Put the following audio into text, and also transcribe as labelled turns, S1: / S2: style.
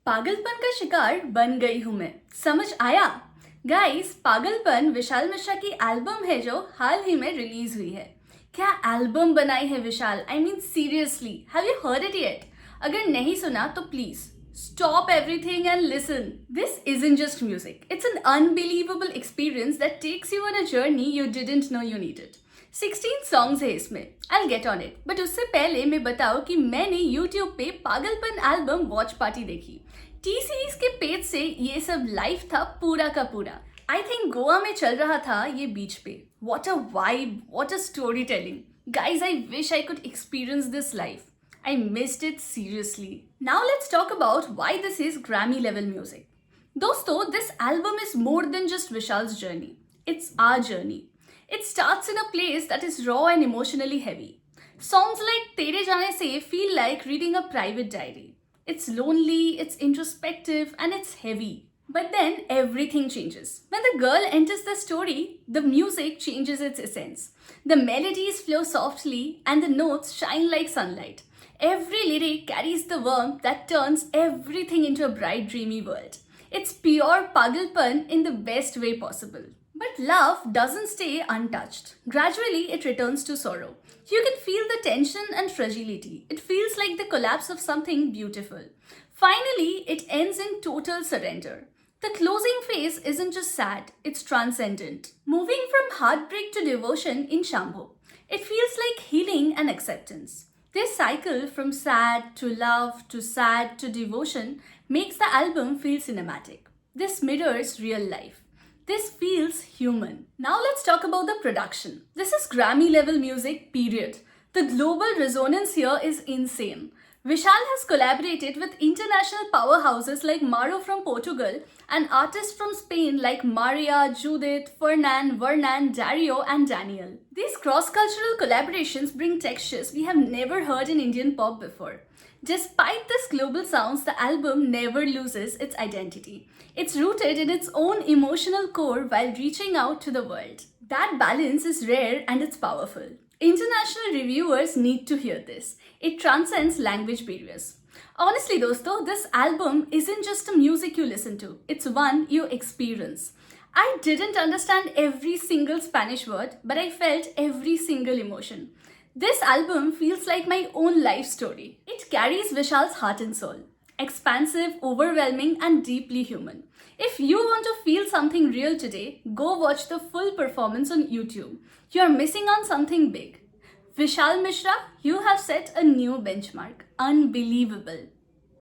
S1: पागलपन का शिकार बन गई हूं मैं। समझ आया? गाइस, पागलपन विशाल मिश्रा की एल्बम है जो हाल ही में रिलीज हुई है। क्या एल्बम बनाई है Vishal? I mean seriously, have you heard it yet? अगर नहीं सुना तो please stop everything and listen. This isn't just music. It's an unbelievable experience that takes you on a journey you didn't know you needed. 16 songs है इसमें. I'll get on it. But उससे पहले मैं बताऊं कि मैंने YouTube पे पागलपन एल्बम वॉच पार्टी देखी। टी सीरीज के पेज से ये सब लाइव था पूरा का पूरा। आई थिंक गोवा में चल रहा था ये बीच पे। What a vibe, what a storytelling. Guys, I wish I could experience this live. I missed it seriously. Now let's talk about why this is Grammy level music. दोस्तों, this album is more than just Vishal's journey. It's our journey. It starts in a place that is raw and emotionally heavy. Songs like Tere Jaane Se feel like reading a private diary. It's lonely, it's introspective, and it's heavy. But then everything changes. When the girl enters the story, the music changes its essence. The melodies flow softly and the notes shine like sunlight. Every lyric carries the warmth that turns everything into a bright, dreamy world. It's pure pagalpan in the best way possible. But love doesn't stay untouched. Gradually, it returns to sorrow. You can feel the tension and fragility. It feels like the collapse of something beautiful. Finally, it ends in total surrender. The closing phase isn't just sad, it's transcendent. Moving from heartbreak to devotion in Shambho, it feels like healing and acceptance. This cycle from sad to love to sad to devotion makes the album feel cinematic. This mirrors real life. This feels human. Now let's talk about the production. This is Grammy level music, period. The global resonance here is insane. Vishal has collaborated with international powerhouses like Maro from Portugal and artists from Spain like Maria, Judith, Vernan, Dario, and Daniel. These cross-cultural collaborations bring textures we have never heard in Indian pop before. Despite this global sounds, the album never loses its identity. It's rooted in its own emotional core while reaching out to the world. That balance is rare and it's powerful. International reviewers need to hear this. It transcends language barriers. Honestly, dosto, this album isn't just a music you listen to. It's one you experience. I didn't understand every single Spanish word, but I felt every single emotion. This album feels like my own life story. It carries Vishal's heart and soul. Expansive, overwhelming, and deeply human. If you want to feel something real today, go watch the full performance on YouTube. You are missing on something big. Vishal Mishra, you have set a new benchmark. Unbelievable.